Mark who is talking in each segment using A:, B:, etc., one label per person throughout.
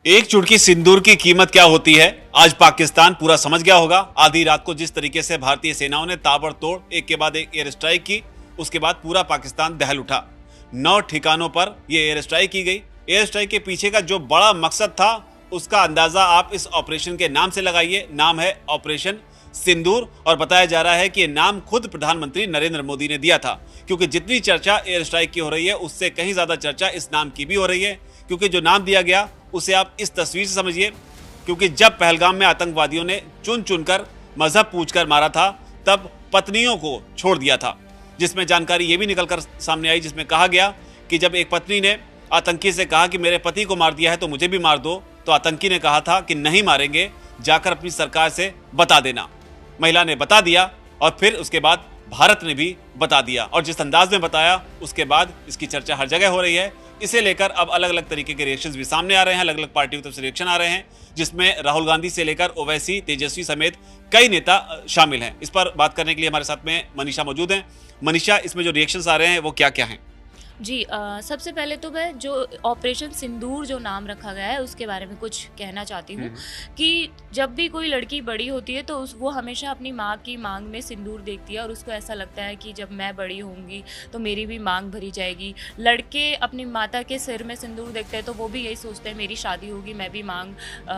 A: एक चुटकी सिंदूर की कीमत क्या होती है, आज पाकिस्तान पूरा समझ गया होगा। आधी रात को जिस तरीके से भारतीय सेनाओं ने ताबड़तोड़ एक के बाद एक एयर स्ट्राइक की, उसके बाद पूरा पाकिस्तान दहल उठा। 9 ठिकानों पर यह एयर स्ट्राइक की गई। एयर स्ट्राइक के पीछे का जो बड़ा मकसद था, उसका अंदाजा आप इस ऑपरेशन के नाम से लगाइए। नाम है ऑपरेशन सिंदूर, और बताया जा रहा है कि यह नाम खुद प्रधानमंत्री नरेंद्र मोदी ने दिया था, क्योंकि जितनी चर्चा एयर स्ट्राइक की हो रही है, उससे कहीं ज्यादा चर्चा इस नाम की भी हो रही है। क्योंकि जो नाम दिया गया उसे आप इस तस्वीर से समझिए, क्योंकि जब पहलगाम में आतंकवादियों ने चुन चुनकर मजहब पूछकर मारा था, तब पत्नियों को छोड़ दिया था। जिसमें जानकारी ये भी निकलकर सामने आई, जिसमें कहा गया कि जब एक पत्नी ने आतंकी से कहा कि मेरे पति को मार दिया है तो मुझे भी मार दो, तो आतंकी ने कहा था कि नहीं मारेंगे, जाकर अपनी सरकार से बता देना। महिला ने बता दिया और फिर उसके बाद भारत ने भी बता दिया, और जिस अंदाज में बताया उसके बाद इसकी चर्चा हर जगह हो रही है। इसे लेकर अब अलग अलग तरीके के रिएक्शंस भी सामने आ रहे हैं, अलग अलग पार्टियों की तरफ से रिएक्शन आ रहे हैं, जिसमें राहुल गांधी से लेकर ओवैसी, तेजस्वी समेत कई नेता शामिल हैं। इस पर बात करने के लिए हमारे साथ में मनीषा मौजूद हैं। मनीषा, इसमें जो रिएक्शंस आ रहे हैं वो क्या क्या हैं?
B: जी सबसे पहले तो मैं जो ऑपरेशन सिंदूर जो नाम रखा गया है उसके बारे में कुछ कहना चाहती हूँ कि जब भी कोई लड़की बड़ी होती है तो वो हमेशा अपनी माँ की मांग में सिंदूर देखती है, और उसको ऐसा लगता है कि जब मैं बड़ी होंगी तो मेरी भी मांग भरी जाएगी। लड़के अपनी माता के सिर में सिंदूर देखते हैं तो वो भी यही सोचते हैं मेरी शादी होगी, मैं भी मांग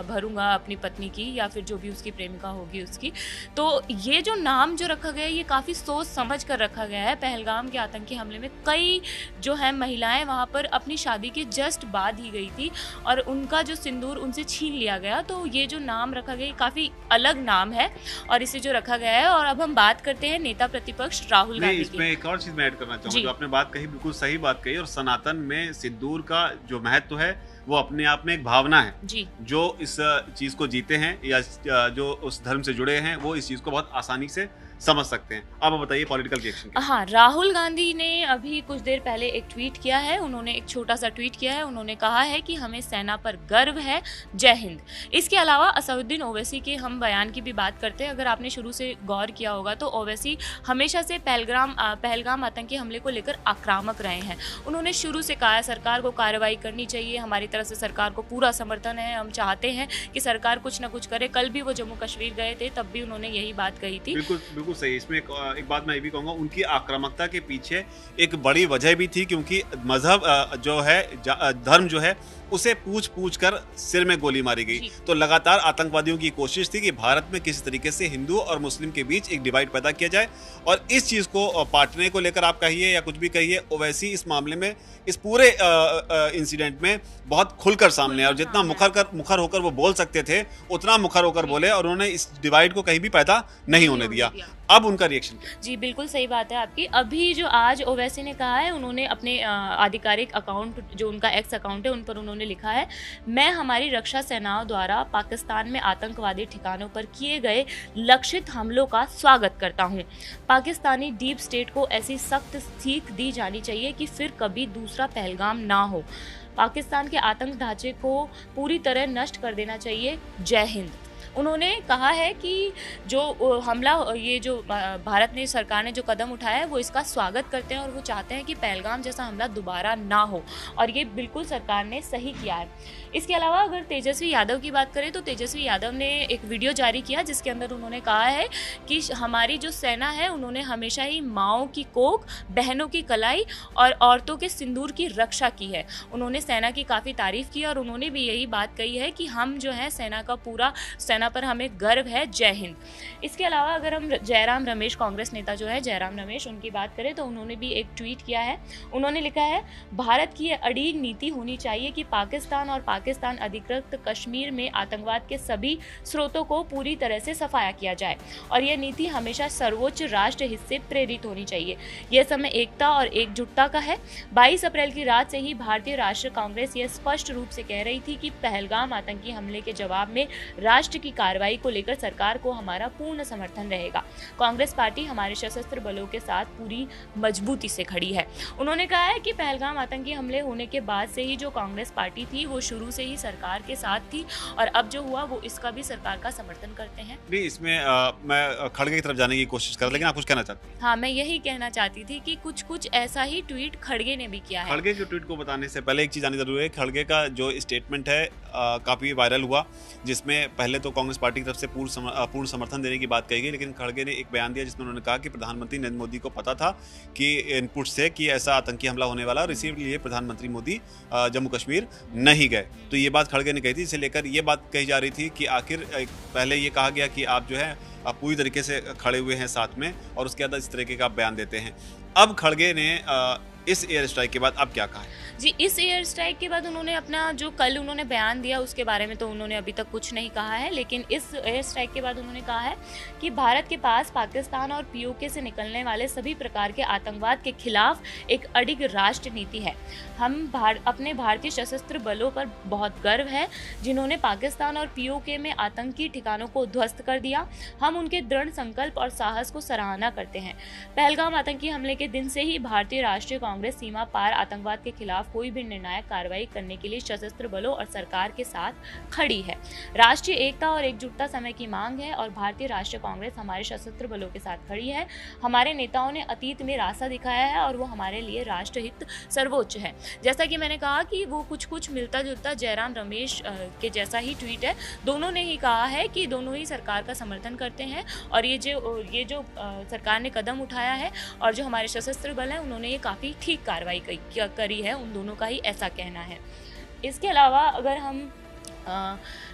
B: भरूंगा अपनी पत्नी की या फिर जो भी उसकी प्रेमिका होगी उसकी। तो ये जो नाम जो रखा गया है ये काफ़ी सोच समझ कर रखा गया है। पहलगाम के आतंकी हमले में कई जो है महिलाएं वहाँ पर अपनी शादी के जस्ट बाद ही गई थी और उनका जो सिंदूर उनसे छीन लिया गया। तो ये जो नाम रखा गया काफ़ी अलग नाम है और इसे जो रखा गया है। और अब हम बात करते हैं नेता प्रतिपक्ष राहुल गांधी की।
A: इसमें एक और चीज मैं ऐड करना चाहूँगा। जो आपने बात कही बिल्कुल सही बात कही, और सनातन में सिंदूर का जो महत्व है वो अपने आप में एक भावना है
B: जी।
A: जो इस चीज को जीते हैं या जो उस धर्म से जुड़े हैं वो इस चीज को बहुत आसानी से समझ सकते हैं। अब बताइए पॉलिटिकल रिएक्शन क्या?
B: हाँ, राहुल गांधी ने अभी कुछ देर पहले एक ट्वीट किया है। उन्होंने एक छोटा सा ट्वीट किया है। उन्होंने कहा है कि हमें सेना पर गर्व है, जय हिंद। इसके अलावा असदुद्दीन ओवैसी के हम बयान की भी बात करते हैं। अगर आपने शुरू से गौर किया होगा तो ओवैसी हमेशा से पहलगाम आतंकी हमले को लेकर आक्रामक रहे हैं। उन्होंने शुरू से कहा सरकार को कार्रवाई करनी चाहिए, हमारी तरफ से सरकार को पूरा समर्थन है, हम चाहते हैं कि सरकार कुछ ना कुछ करे। कल भी वो जम्मू कश्मीर गए थे, तब भी उन्होंने यही बात कही थी।
A: बिल्कुल सही। इसमें एक बात मैं ये भी कहूंगा, उनकी आक्रामकता के पीछे एक बड़ी वजह भी थी, क्योंकि मजहब जो है, धर्म जो है, उसे पूछ कर सिर में गोली मारी गई। तो लगातार आतंकवादियों की कोशिश थी कि भारत में किसी तरीके से हिंदू और मुस्लिम के बीच एक डिवाइड पैदा किया जाए, और इस चीज को पाटने को लेकर आप कहिए या कुछ भी कहिए, ओवैसी इस मामले में, इस पूरे इंसिडेंट में बहुत खुलकर सामने आए, और जितना मुखर होकर वो बोल सकते थे उतना मुखर होकर बोले, और उन्होंने इस डिवाइड को कहीं भी पैदा नहीं होने दिया। अब उनका रिएक्शन क्या?
B: जी बिल्कुल सही बात है आपकी। अभी जो आज ओवैसी ने कहा है, उन्होंने अपने आधिकारिक अकाउंट जो उनका एक्स अकाउंट है उन पर उन्होंने लिखा है, मैं हमारी रक्षा सेनाओं द्वारा पाकिस्तान में आतंकवादी ठिकानों पर किए गए लक्षित हमलों का स्वागत करता हूं। पाकिस्तानी डीप स्टेट को ऐसी सख्त सीख दी जानी चाहिए कि फिर कभी दूसरा पहलगाम ना हो। पाकिस्तान के आतंक ढांचे को पूरी तरह नष्ट कर देना चाहिए, जय हिंद। उन्होंने कहा है कि जो हमला, ये जो भारत ने, सरकार ने जो कदम उठाया है वो इसका स्वागत करते हैं, और वो चाहते हैं कि पहलगाम जैसा हमला दोबारा ना हो, और ये बिल्कुल सरकार ने सही किया है। इसके अलावा अगर तेजस्वी यादव की बात करें तो तेजस्वी यादव ने एक वीडियो जारी किया जिसके अंदर उन्होंने कहा है कि हमारी जो सेना है उन्होंने हमेशा ही माँओं की कोख, बहनों की कलाई और औरतों के सिंदूर की रक्षा की है। उन्होंने सेना की काफ़ी तारीफ की, और उन्होंने भी यही बात कही है कि हम जो है सेना पर हमें गर्व है, जय हिंद। इसके अलावा अगर हम जयराम रमेश, कांग्रेस नेता जो है जयराम रमेश, उनकी बात करें तो उन्होंने भी एक ट्वीट किया है। उन्होंने लिखा है, भारत की यह अड़िग नीति होनी चाहिए कि पाकिस्तान और पाकिस्तान अधिकृत कश्मीर में आतंकवाद के सभी स्रोतों को पूरी तरह से सफाया किया जाए, और यह नीति हमेशा सर्वोच्च राष्ट्र हित से प्रेरित होनी चाहिए। यह समय एकता और एकजुटता का है। 22 अप्रैल की रात से ही भारतीय राष्ट्रीय कांग्रेस यह स्पष्ट रूप से कह रही थी कि पहलगाम आतंकी हमले के जवाब में राष्ट्र की कार्रवाई को लेकर सरकार को हमारा पूर्ण समर्थन रहेगा। कांग्रेस पार्टी हमारे सशस्त्र बलों के साथ पूरी मजबूती से खड़ी है। उन्होंने कहा है कि पहलगाम आतंकी हमले होने के बाद से ही जो कांग्रेस पार्टी थी वो शुरू से ही सरकार के साथ थी, और अब जो हुआ वो इसका भी सरकार का समर्थन करते हैं।
A: नहीं, इसमें मैं खड़गे की तरफ जाने की कोशिश कर, लेकिन आप कुछ कहना चाहते हैं?
B: हाँ, मैं यही कहना चाहती थी कि कुछ ऐसा ही ट्वीट खड़गे ने भी किया है।
A: खड़गे के ट्वीट को बताने से पहले एक चीज आनी जरूरी है। खड़गे का जो स्टेटमेंट है काफ़ी वायरल हुआ, जिसमें पहले तो कांग्रेस पार्टी की तरफ से पूर्ण समर्थन देने की बात कही गई, लेकिन खड़गे ने एक बयान दिया जिसमें उन्होंने कहा कि प्रधानमंत्री नरेंद्र मोदी को पता था कि इनपुट से कि ऐसा आतंकी हमला होने वाला, और इसीलिए प्रधानमंत्री मोदी जम्मू कश्मीर नहीं गए। तो ये बात खड़गे ने कही थी। इसे लेकर ये बात कही जा रही थी कि आखिर पहले ये कहा गया कि आप जो है आप पूरी तरीके से खड़े हुए हैं साथ में, और उसके बाद इस तरीके का बयान देते हैं। अब खड़गे ने इस एयर स्ट्राइक के बाद अब क्या कहा है?
B: जी, इस एयर स्ट्राइक के बाद उन्होंने अपना जो कल उन्होंने बयान दिया उसके बारे में तो उन्होंने अभी तक कुछ नहीं कहा है, लेकिन इस एयर स्ट्राइक के बाद उन्होंने कहा है कि भारत के पास पाकिस्तान और पीओके से निकलने वाले सभी प्रकार के आतंकवाद के खिलाफ एक अडिग राष्ट्र नीति है। हम अपने भारतीय सशस्त्र बलों पर बहुत गर्व है, जिन्होंने पाकिस्तान और पीओके में आतंकी ठिकानों को ध्वस्त कर दिया। हम उनके दृढ़ संकल्प और साहस को सराहना करते हैं। पहलगाम आतंकी हमले के दिन से ही भारतीय राष्ट्रीय कांग्रेस सीमा पार आतंकवाद के खिलाफ कोई भी निर्णायक कार्रवाई करने के लिए सशस्त्र बलों और सरकार के साथ खड़ी है। राष्ट्रीय एकता और एकजुटता समय की मांग है, और भारतीय राष्ट्रीय कांग्रेस हमारे सशस्त्र बलों के साथ खड़ी है। हमारे नेताओं ने अतीत में रास्ता दिखाया है, और वो हमारे लिए राष्ट्रहित सर्वोच्च है। जैसा कि मैंने कहा कि वो कुछ मिलता जुलता जयराम रमेश के जैसा ही ट्वीट है। दोनों ने ही कहा है कि दोनों ही सरकार का समर्थन करते हैं, और ये जो सरकार ने कदम उठाया है और जो हमारे सशस्त्र बल हैं उन्होंने ये काफ़ी ठीक कार्रवाई करी है, उन दोनों का ही ऐसा कहना है। इसके अलावा अगर हम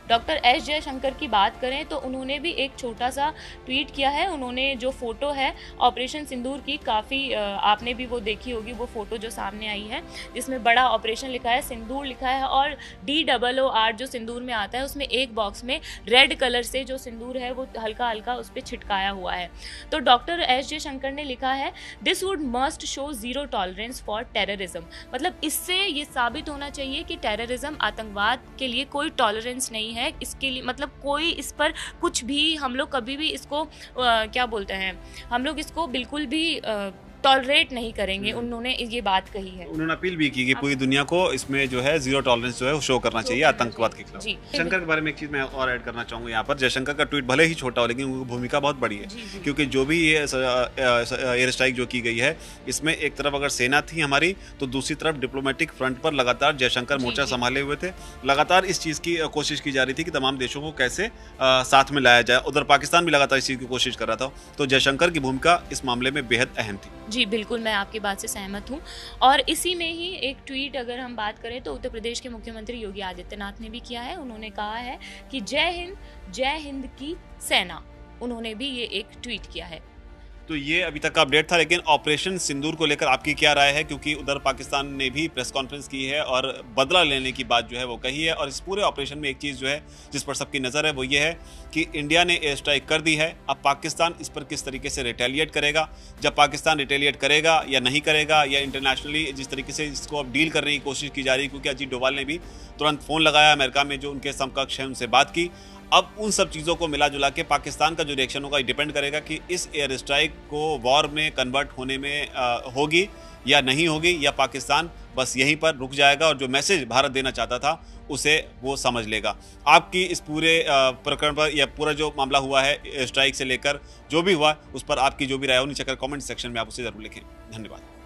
B: डॉक्टर एस जयशंकर की बात करें तो उन्होंने भी एक छोटा सा ट्वीट किया है। उन्होंने जो फ़ोटो है ऑपरेशन सिंदूर की, काफ़ी आपने भी वो देखी होगी, वो फ़ोटो जो सामने आई है जिसमें बड़ा ऑपरेशन लिखा है, सिंदूर लिखा है, और DOOR जो सिंदूर में आता है उसमें एक बॉक्स में रेड कलर से जो सिंदूर है वो हल्का हल्का उस पर छिटकाया हुआ है। तो डॉक्टर एस जयशंकर ने लिखा है, this would must show zero tolerance for terrorism. मतलब इससे ये साबित होना चाहिए कि टेररिज्म, आतंकवाद के लिए कोई टॉलरेंस नहीं है। इसके लिए मतलब कोई इस पर कुछ भी, हम लोग कभी भी इसको क्या बोलते हैं, हम लोग इसको बिल्कुल भी टॉलरेट नहीं करेंगे। उन्होंने ये बात कही है।
A: उन्होंने अपील भी की कि पूरी दुनिया को इसमें जो है जीरो टॉलरेंस जो है वो शो करना चाहिए आतंकवाद के खिलाफ। जयशंकर के बारे में एक चीज मैं और ऐड करना चाहूंगा यहाँ पर। जयशंकर का ट्वीट भले ही छोटा हो, लेकिन उनकी भूमिका बहुत बड़ी है, क्योंकि जो भी ये एयर स्ट्राइक जो की गई है, इसमें एक तरफ अगर सेना थी हमारी, तो दूसरी तरफ डिप्लोमेटिक फ्रंट पर लगातार जयशंकर मोर्चा संभाले हुए थे। लगातार इस चीज की कोशिश की जा रही थी कि तमाम देशों को कैसे साथ में लाया जाए। उधर पाकिस्तान भी लगातार इस चीज की कोशिश कर रहा था। तो जयशंकर की भूमिका इस मामले में बेहद अहम थी।
B: जी बिल्कुल, मैं आपकी बात से सहमत हूँ। और इसी में ही एक ट्वीट अगर हम बात करें तो उत्तर प्रदेश के मुख्यमंत्री योगी आदित्यनाथ ने भी किया है। उन्होंने कहा है कि जय हिंद की सेना। उन्होंने भी ये एक ट्वीट किया है।
A: तो ये अभी तक का अपडेट था, लेकिन ऑपरेशन सिंदूर को लेकर आपकी क्या राय है? क्योंकि उधर पाकिस्तान ने भी प्रेस कॉन्फ्रेंस की है और बदला लेने की बात जो है वो कही है। और इस पूरे ऑपरेशन में एक चीज़ जो है जिस पर सबकी नज़र है वो ये है कि इंडिया ने एयर स्ट्राइक कर दी है। अब पाकिस्तान इस पर किस तरीके से रिटेलिएट करेगा। जब पाकिस्तान रिटेलिएट करेगा या नहीं करेगा, या इंटरनेशनली जिस तरीके से इसको अब डील करने की कोशिश की जा रही है, क्योंकि अजीत डोभाल ने भी तुरंत फ़ोन लगाया अमेरिका में जो उनके समकक्ष हैं, उनसे बात की। अब उन सब चीज़ों को मिला जुला के पाकिस्तान का जो रिएक्शन होगा डिपेंड करेगा कि इस एयर स्ट्राइक को वॉर में कन्वर्ट होने में होगी या नहीं होगी, या पाकिस्तान बस यहीं पर रुक जाएगा और जो मैसेज भारत देना चाहता था उसे वो समझ लेगा। आपकी इस पूरे प्रकरण पर या पूरा जो मामला हुआ है एयर स्ट्राइक से लेकर जो भी हुआ उस पर आपकी जो भी राय हो नीचे कर कमेंट सेक्शन में आप उसे जरूर लिखें। धन्यवाद।